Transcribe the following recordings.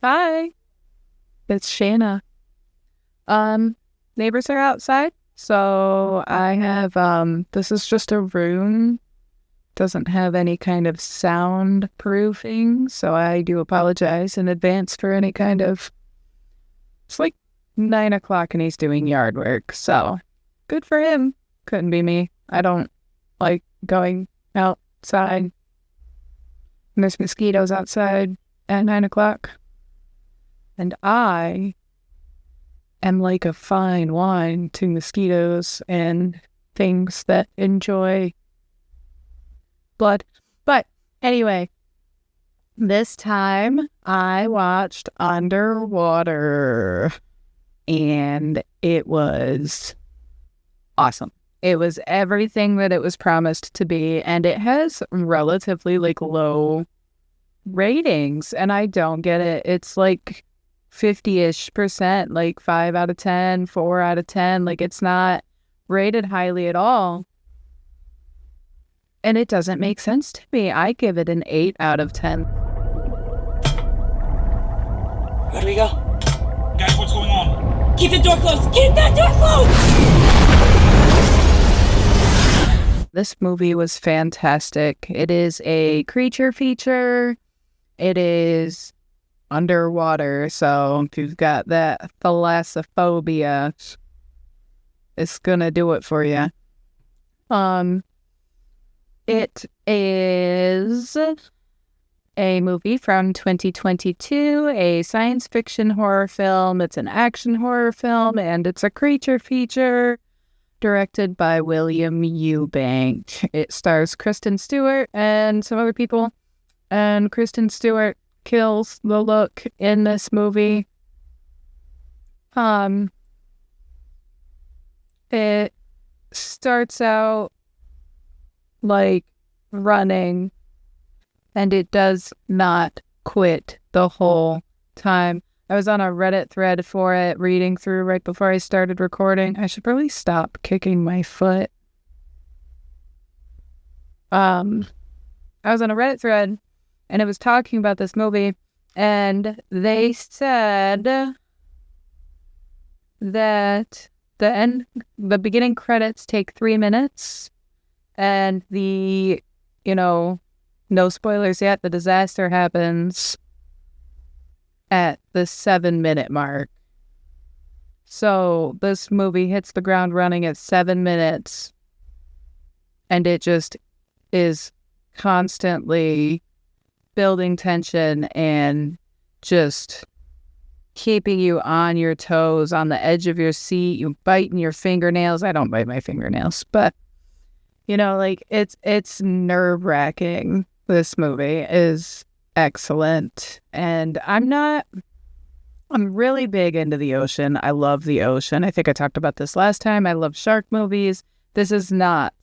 Hi, it's Shanna. Neighbors are outside, so I have this is just a room, doesn't have any kind of soundproofing, so I do apologize in advance for any kind of it's like 9 o'clock and he's doing yard work, so good for him. Couldn't be me. I don't like going outside. And there's mosquitoes outside at 9 o'clock. And I am like a fine wine to mosquitoes and things that enjoy blood. But anyway, this time I watched Underwater and it was awesome. It was everything that it was promised to be, and it has relatively low ratings, and I don't get it. It's 50-ish%, 5 out of 10, 4 out of 10. It's not rated highly at all. And it doesn't make sense to me. I give it an 8 out of 10. Where do we go? Guys, what's going on? Keep the door closed! Keep that door closed! This movie was fantastic. It is a creature feature. It is underwater, so if you've got that thalassophobia, it's gonna do it for you. It is a movie from 2022, a science fiction horror film. It's an action horror film, and it's a creature feature directed by William Eubank. It stars Kristen Stewart and some other people, and Kristen Stewart kills the look in this movie. It starts out running, and it does not quit the whole time. I was on a Reddit thread for it, reading through right before I started recording. I should probably stop kicking my foot. I was on a Reddit thread, and it was talking about this movie, and they said that the beginning credits take 3 minutes, and no spoilers yet, the disaster happens at the 7-minute mark. So this movie hits the ground running at 7 minutes, and it just is constantly building tension and just keeping you on your toes, on the edge of your seat, you biting your fingernails. I don't bite my fingernails, but it's nerve-wracking. This movie is excellent, and I'm really big into the ocean. I love the ocean. I think I talked about this last time. I love shark movies. This is not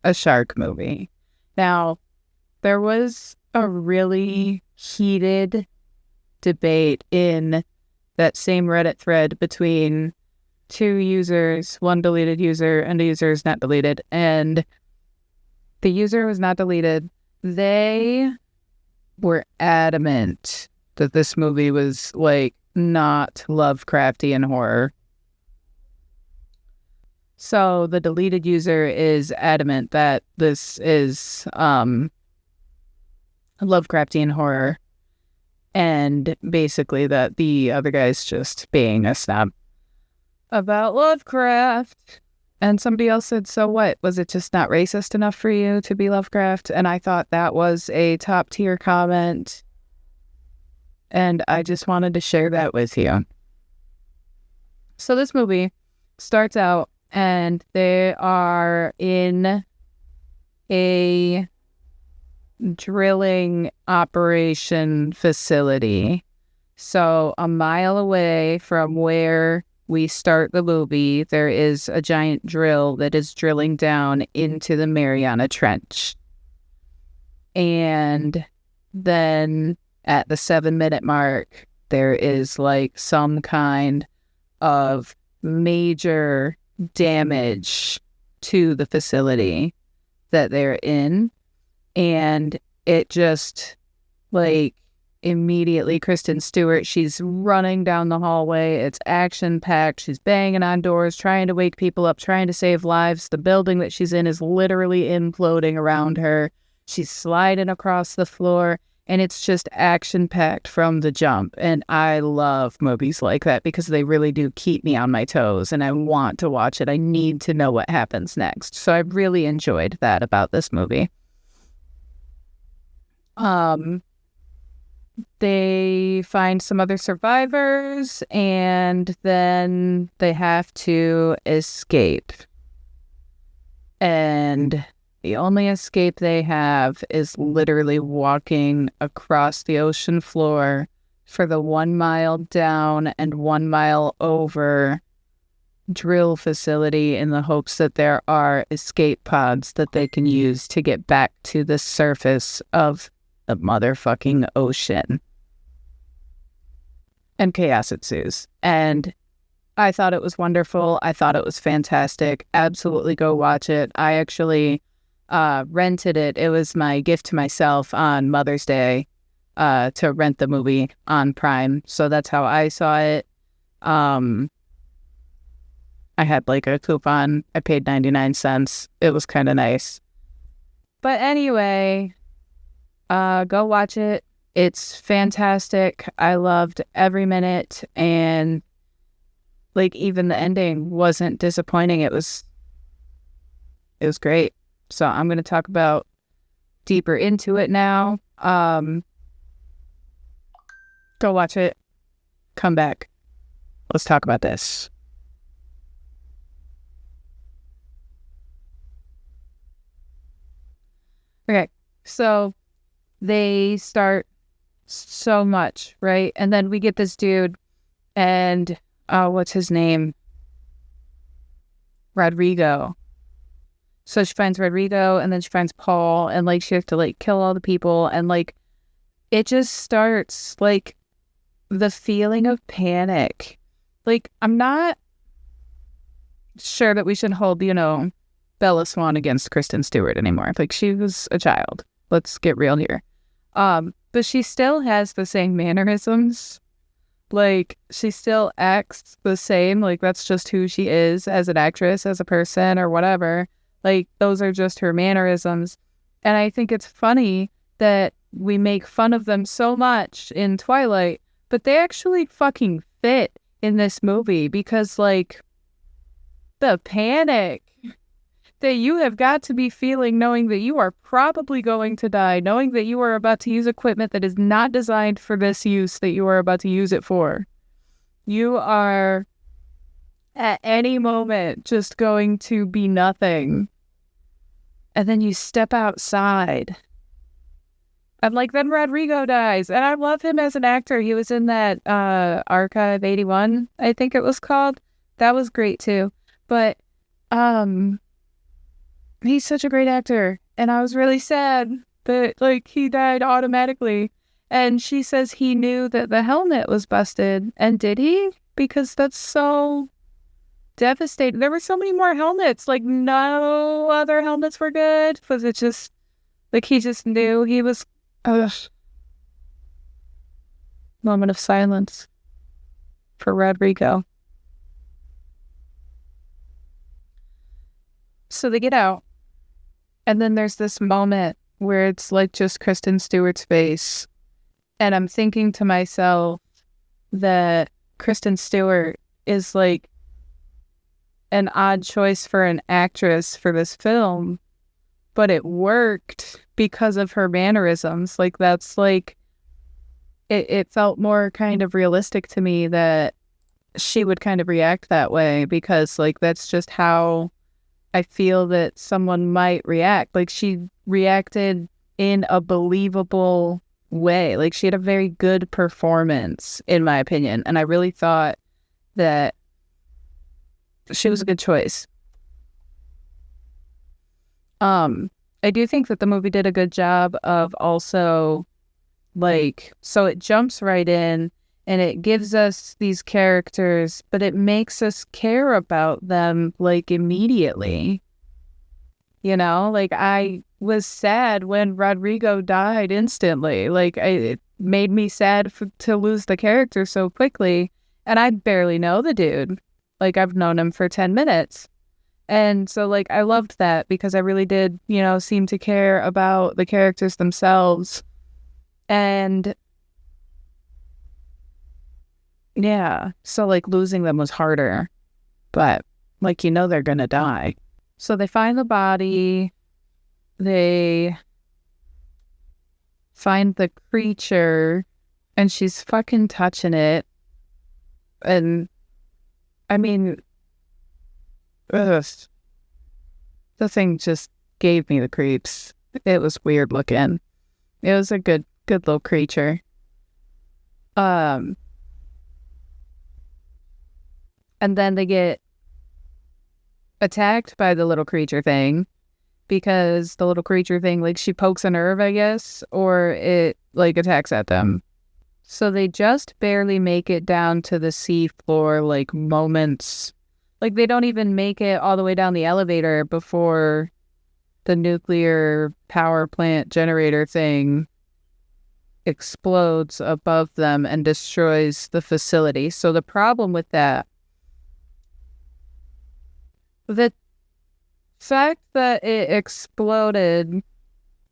a shark movie. Now, there was a really heated debate in that same Reddit thread between two users, one deleted user and a user who's not deleted, and the user was not deleted. They were adamant that this movie was not Lovecraftian horror. So the deleted user is adamant that this is Lovecraftian horror, and basically that the other guy's just being a snob about Lovecraft. And somebody else said, so what? Was it just not racist enough for you to be Lovecraft? And I thought that was a top tier comment. And I just wanted to share that with you. So this movie starts out, and they are in a drilling operation facility. So a mile away from where we start the movie, there is a giant drill that is drilling down into the Mariana Trench. And then at the 7-minute mark, there is some kind of major damage to the facility that they're in. And it just immediately Kristen Stewart. She's running down the hallway. It's action-packed. She's banging on doors, trying to wake people up, trying to save lives. The building that she's in is literally imploding around her. She's sliding across the floor, and it's just action-packed from the jump. And I love movies like that because they really do keep me on my toes, and I want to watch it. I need to know what happens next. So I really enjoyed that about this movie. They find some other survivors, and then they have to escape. And the only escape they have is literally walking across the ocean floor for the 1 mile down and 1 mile over drill facility in the hopes that there are escape pods that they can use to get back to the surface of the motherfucking ocean. And chaos ensues. And I thought it was wonderful. I thought it was fantastic. Absolutely go watch it. I actually rented it. It was my gift to myself on Mother's Day to rent the movie on Prime. So that's how I saw it. I had like a coupon. I paid 99 cents. It was kind of nice. But anyway, go watch it. It's fantastic. I loved every minute, and like even the ending wasn't disappointing. It was great. So I'm going to talk about deeper into it now. Go watch it. Come back. Let's talk about this. Okay, so they start so much, right? And then we get this dude, and what's his name? Rodrigo. So she finds Rodrigo, and then she finds Paul, and like she has to like kill all the people, and like it just starts like the feeling of panic. Like I'm not sure that we should hold, Bella Swan against Kristen Stewart anymore. Like she was a child. Let's get real here. But she still has the same mannerisms. Like she still acts the same. Like that's just who she is as an actress, as a person, or whatever. Like those are just her mannerisms. And I think it's funny that we make fun of them so much in Twilight, but they actually fucking fit in this movie because like the panic that you have got to be feeling knowing that you are probably going to die, knowing that you are about to use equipment that is not designed for this use that you are about to use it for. You are at any moment just going to be nothing. And then you step outside. And like then Rodrigo dies. And I love him as an actor. He was in that Archive 81, I think it was called. That was great too. But he's such a great actor, and I was really sad that, like, he died automatically. And she says he knew that the helmet was busted, and did he? Because that's so devastating. There were so many more helmets. Like, no other helmets were good. Was it just, like, he just knew he was... Ugh. Moment of silence for Rodrigo. So they get out. And then there's this moment where it's like just Kristen Stewart's face. And I'm thinking to myself that Kristen Stewart is like an odd choice for an actress for this film, but it worked because of her mannerisms. Like that's like, it felt more kind of realistic to me that she would kind of react that way because like that's just how I feel that someone might react. Like she reacted in a believable way. Like she had a very good performance, in my opinion. And I really thought that she was a good choice. I do think that the movie did a good job of also like, so it jumps right in and it gives us these characters, but it makes us care about them, like, immediately. You know, like, I was sad when Rodrigo died instantly. Like, made me sad to lose the character so quickly. And I barely know the dude. Like, I've known him for 10 minutes. And so, like, I loved that because I really did, seem to care about the characters themselves. And yeah, so, like, losing them was harder. But, like, they're gonna die. So they find the body. They find the creature, and she's fucking touching it. And, I mean, ugh, the thing just gave me the creeps. It was weird looking. It was a good little creature. And then they get attacked by the little creature thing because the little creature thing, like, she pokes a nerve, I guess, or it, like, attacks at them. So they just barely make it down to the sea floor, like, moments. Like, they don't even make it all the way down the elevator before the nuclear power plant generator thing explodes above them and destroys the facility. So the problem with that, the fact that it exploded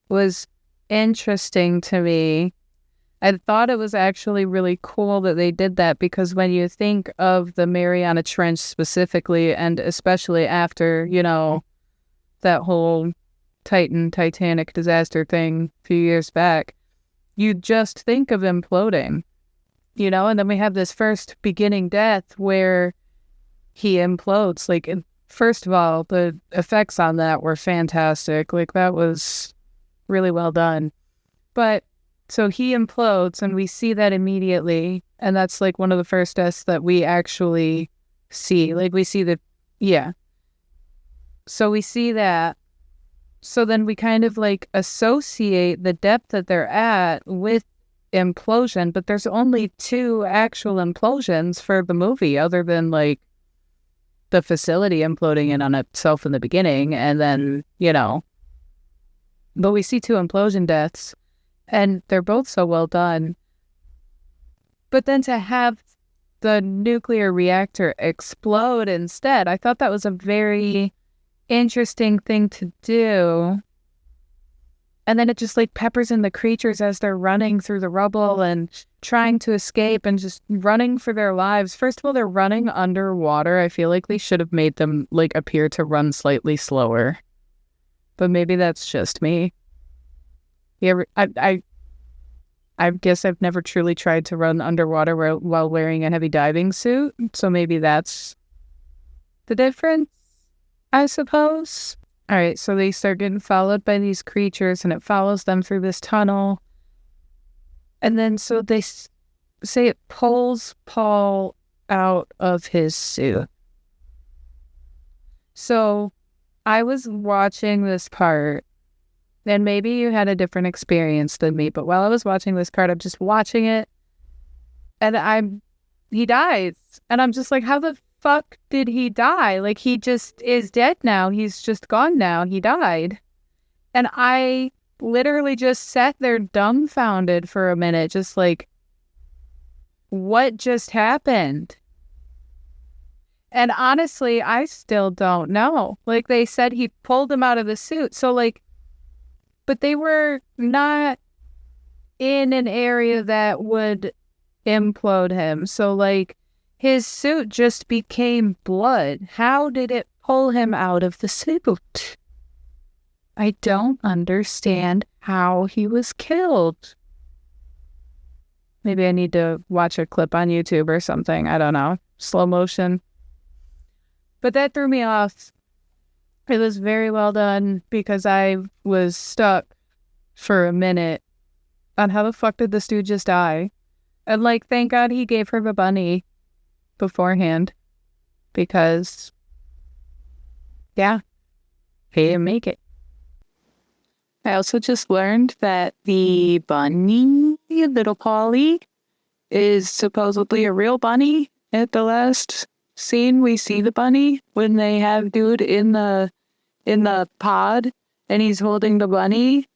was interesting to me. I thought it was actually really cool that they did that because when you think of the Mariana Trench specifically, and especially after, that whole Titanic disaster thing a few years back, you just think of imploding, and then we have this first beginning death where he implodes. Like, first of all, the effects on that were fantastic. Like, that was really well done. But so he implodes, and we see that immediately. And that's, like, one of the first deaths that we actually see. Like, we see yeah. So we see that. So then we kind of, like, associate the depth that they're at with implosion. But there's only 2 actual implosions for the movie, other than, like, the facility imploding in on itself in the beginning. And then, but we see 2 implosion deaths. And they're both so well done. But then to have the nuclear reactor explode instead, I thought that was a very interesting thing to do. And then it just, like, peppers in the creatures as they're running through the rubble and trying to escape and just running for their lives. First of all, they're running underwater. I feel like they should have made them, like, appear to run slightly slower. But maybe that's just me. Yeah, I guess I've never truly tried to run underwater while wearing a heavy diving suit, so maybe that's the difference, I suppose. All right, so they start getting followed by these creatures, and it follows them through this tunnel. And then so they say it pulls Paul out of his suit. So I was watching this part, and maybe you had a different experience than me, but while I was watching this part, I'm just watching it, and he dies. And I'm just like, how the fuck did he die? Like, he just is dead now. He's just gone now. He died. And I literally just sat there dumbfounded for a minute, just like, what just happened? And honestly, I still don't know. Like, they said he pulled him out of the suit. So, like, but they were not in an area that would implode him. So, like, his suit just became blood. How did it pull him out of the suit? I don't understand how he was killed. Maybe I need to watch a clip on YouTube or something. I don't know. Slow motion. But that threw me off. It was very well done because I was stuck for a minute on how the fuck did this dude just die? And, like, thank God he gave her the bunny beforehand because, yeah, he didn't make it. I also just learned that the bunny, little Polly, is supposedly a real bunny. At the last scene, we see the bunny when they have dude in the pod, and he's holding the bunny.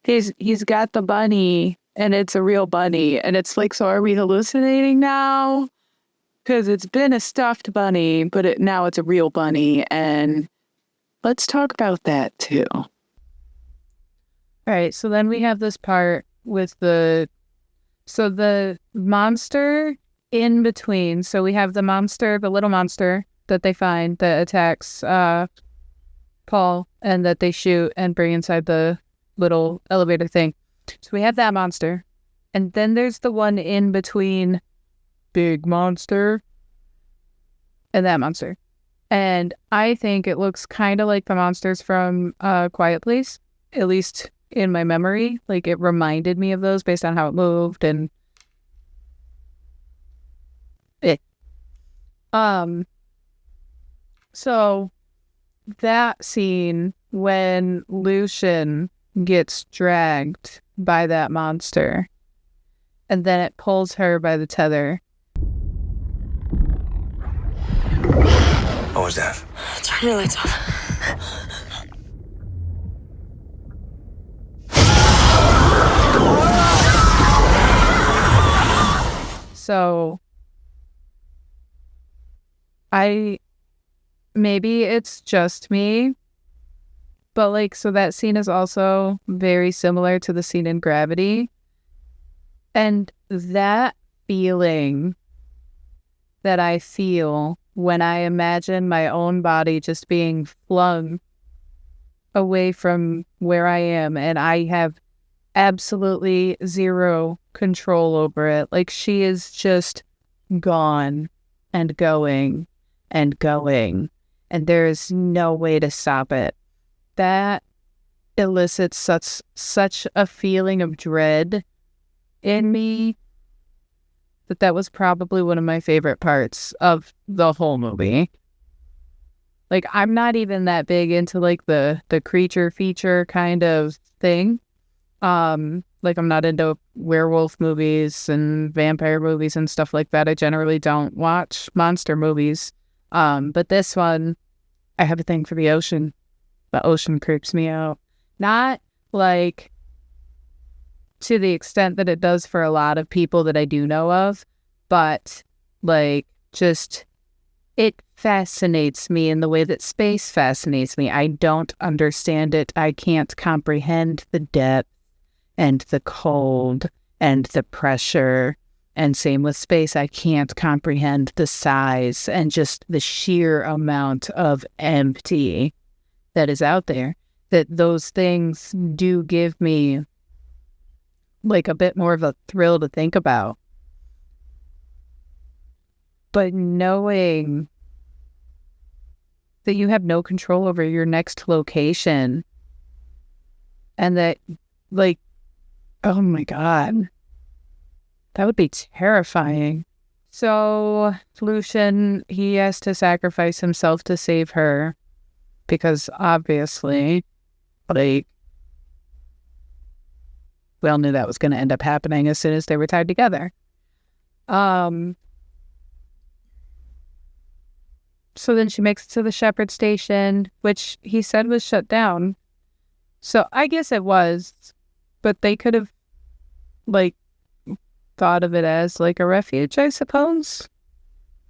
He's got the bunny and it's a real bunny. And it's like, so are we hallucinating now? Because it's been a stuffed bunny, but now it's a real bunny. And let's talk about that too. All right, so then we have this part with the monster in between. So we have the little monster that they find that attacks Paul and that they shoot and bring inside the little elevator thing. So we have that monster. And then there's the one in between big monster and that monster. And I think it looks kind of like the monsters from Quiet Place, at least in my memory. Like, it reminded me of those based on how it moved and it. So that scene when Lucian gets dragged by that monster and then it pulls her by the tether. What was that? Turn your lights off. So maybe it's just me, but like, so that scene is also very similar to the scene in Gravity. And that feeling that I feel when I imagine my own body just being flung away from where I am and I have absolutely zero control over it. Like, she is just gone and going and going, and there is no way to stop it. That elicits such a feeling of dread in me that was probably one of my favorite parts of the whole movie. Like, I'm not even that big into like the creature feature kind of thing. Like, I'm not into werewolf movies and vampire movies and stuff like that. I generally don't watch monster movies. But this one, I have a thing for the ocean. The ocean creeps me out. Not like to the extent that it does for a lot of people that I do know of, but like, just, it fascinates me in the way that space fascinates me. I don't understand it. I can't comprehend the depth and the cold and the pressure. And same with space. I can't comprehend the size and just the sheer amount of empty that is out there. That those things do give me like a bit more of a thrill to think about. But knowing that you have no control over your next location and that, like, oh my God, that would be terrifying. So Lucian, he has to sacrifice himself to save her because obviously, like, we all knew that was going to end up happening as soon as they were tied together. So then she makes it to the Shepherd Station, which he said was shut down. So I guess it was, but they could have, like, thought of it as, like, a refuge, I suppose.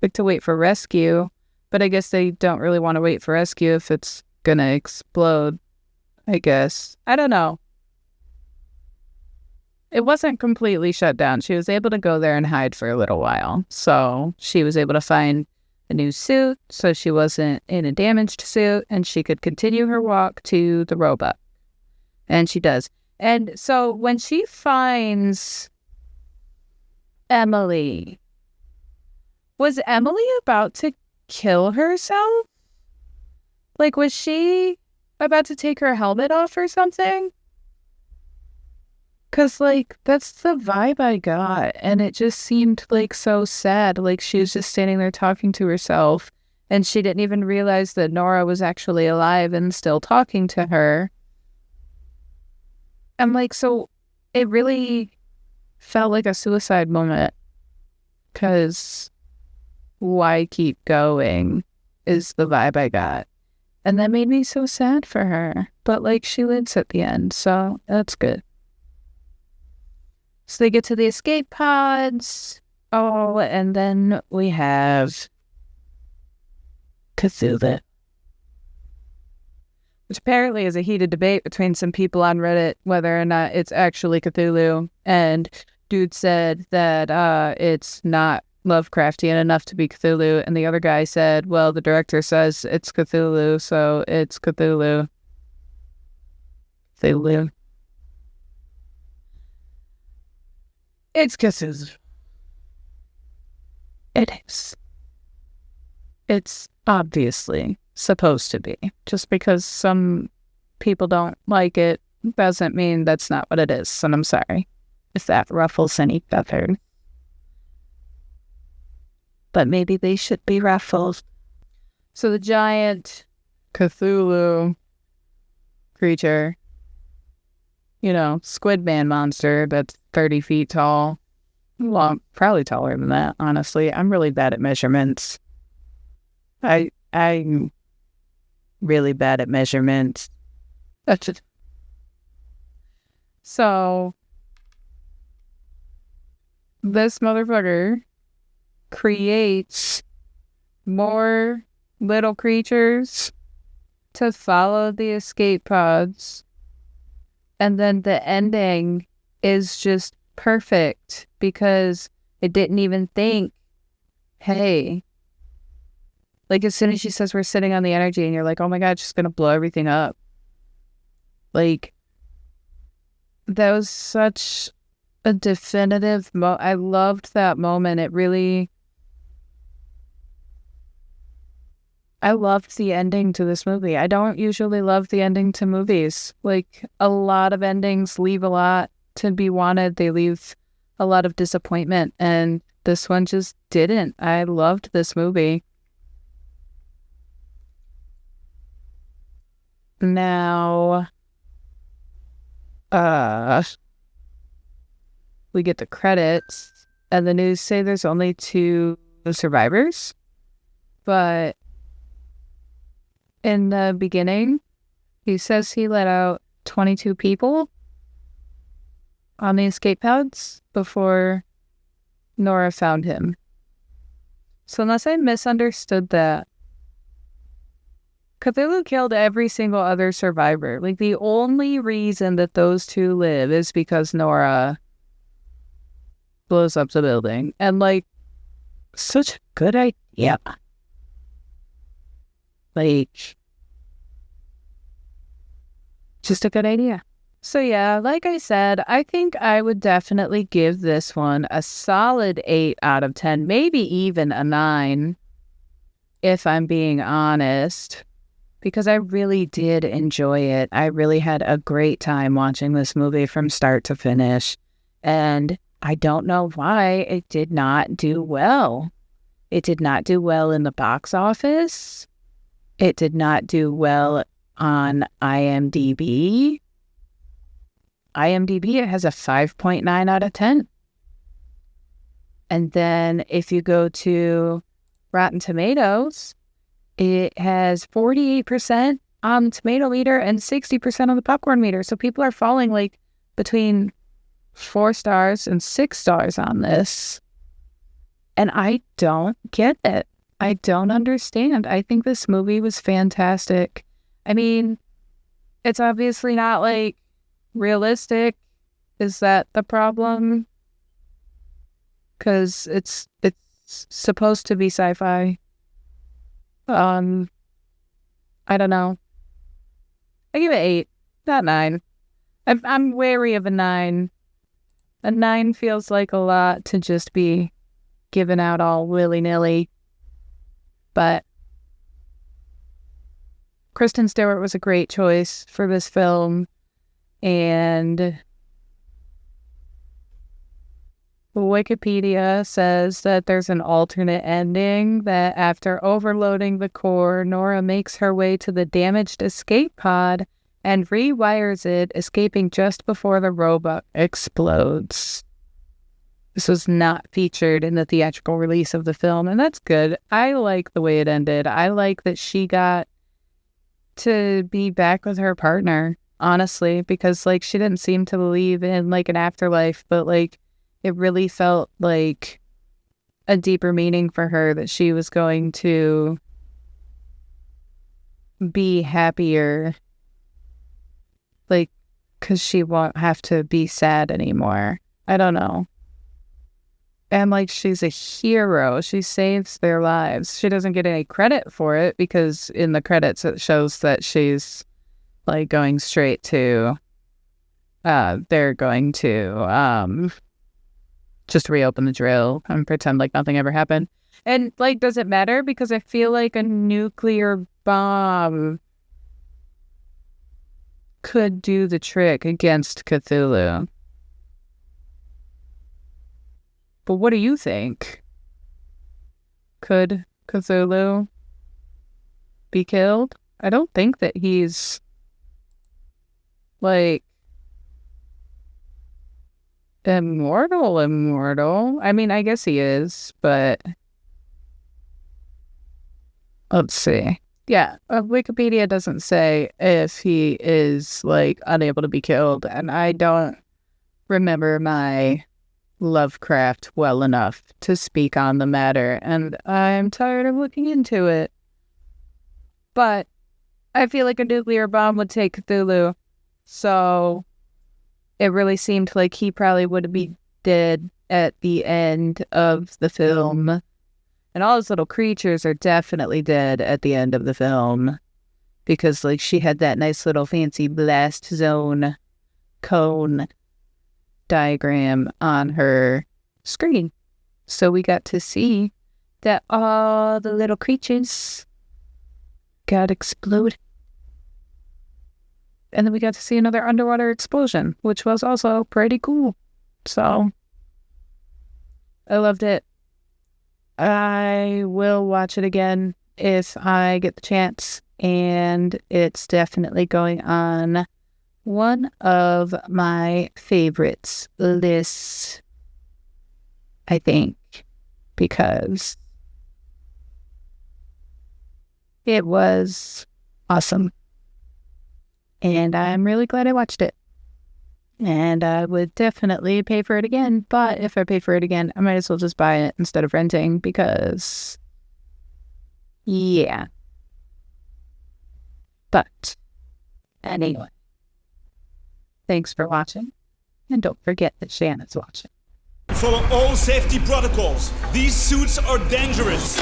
Like, to wait for rescue. But I guess they don't really want to wait for rescue if it's gonna explode, I guess. I don't know. It wasn't completely shut down. She was able to go there and hide for a little while. So she was able to find a new suit, so she wasn't in a damaged suit, and she could continue her walk to the robot. And she does. And so when she finds Emily, was Emily about to kill herself? Like, was she about to take her helmet off or something? Because, like, that's the vibe I got. And it just seemed, like, so sad. Like, she was just standing there talking to herself. And she didn't even realize that Nora was actually alive and still talking to her. I'm like, so it really felt like a suicide moment. Because why keep going is the vibe I got. And that made me so sad for her. But, like, she lives at the end. So that's good. So they get to the escape pods. Oh, and then we have Cthulhu, which apparently is a heated debate between some people on Reddit whether or not it's actually Cthulhu. And dude said that it's not Lovecraftian enough to be Cthulhu, and the other guy said, well, the director says it's Cthulhu, so it's Cthulhu. Cthulhu. It's Cthulhu. It is. It's obviously supposed to be. Just because some people don't like it doesn't mean that's not what it is, and I'm sorry if that ruffles any feathers. But maybe they should be ruffled. So the giant Cthulhu creature, Squid Man monster that's 30 feet tall. Well, probably taller than that, honestly. I'm really bad at measurements. I'm really bad at measurements. That's it. So, this motherfucker creates more little creatures to follow the escape pods. And then the ending is just perfect because it didn't even think, hey, like as soon as she says we're sitting on the energy and you're like, oh my God, she's going to blow everything up. Like, that was such a definitive I loved that moment. I loved the ending to this movie. I don't usually love the ending to movies. Like, a lot of endings leave a lot to be wanted. They leave a lot of disappointment, and this one just didn't. I loved this movie. Now, we get the credits, and the news say there's only 2 survivors, but in the beginning, he says he let out 22 people on the escape pods before Nora found him. So unless I misunderstood that, Cthulhu killed every single other survivor. Like, the only reason that those 2 live is because Nora blows up the building. And, like, such a good idea. Like, just a good idea. So yeah, like I said, I think I would definitely give this one a solid 8 out of 10, maybe even a 9, if I'm being honest, because I really did enjoy it. I really had a great time watching this movie from start to finish, and I don't know why it did not do well. It did not do well in the box office. It did not do well on IMDb. It has a 5.9 out of 10. And then if you go to Rotten Tomatoes, it has 48% on the tomato meter and 60% on the popcorn meter. So people are falling like between 4 stars and 6 stars on this. And I don't get it. I don't understand. I think this movie was fantastic. I mean, it's obviously not like realistic. Is that the problem? Because it's supposed to be sci-fi. I don't know. I give it 8, not 9. I'm wary of a 9. A 9 feels like a lot to just be given out all willy-nilly. But Kristen Stewart was a great choice for this film, and Wikipedia says that there's an alternate ending, that after overloading the core, Nora makes her way to the damaged escape pod and rewires it, escaping just before the robot explodes. This was not featured in the theatrical release of the film, and that's good. I like the way it ended. I like that she got to be back with her partner, honestly, because, like, she didn't seem to believe in, like, an afterlife, but, like, it really felt like a deeper meaning for her that she was going to be happier, like, because she won't have to be sad anymore. I don't know. And, like, she's a hero. She saves their lives. She doesn't get any credit for it because in the credits it shows that she's, like, going straight to, they're going to, just reopen the drill and pretend like nothing ever happened. And, like, does it matter? Because I feel like a nuclear bomb could do the trick against Cthulhu. But what do you think? Could Cthulhu be killed? I don't think that he's, like, immortal. I mean, I guess he is, but let's see. Yeah, Wikipedia doesn't say if he is, like, unable to be killed, and I don't remember my Lovecraft well enough to speak on the matter, and I'm tired of looking into it. But I feel like a nuclear bomb would take Cthulhu, so it really seemed like he probably would be dead at the end of the film. And all those little creatures are definitely dead at the end of the film because, like, she had that nice little fancy blast zone cone diagram on her screen. So we got to see that all the little creatures got exploded. And then we got to see another underwater explosion, which was also pretty cool. So I loved it. I will watch it again if I get the chance. And it's definitely going on one of my favorites lists, I think, because it was awesome. And I'm really glad I watched it. And I would definitely pay for it again. But if I pay for it again, I might as well just buy it instead of renting because, yeah. But anyway, thanks for watching. And don't forget that Shannon's watching. Follow all safety protocols. These suits are dangerous.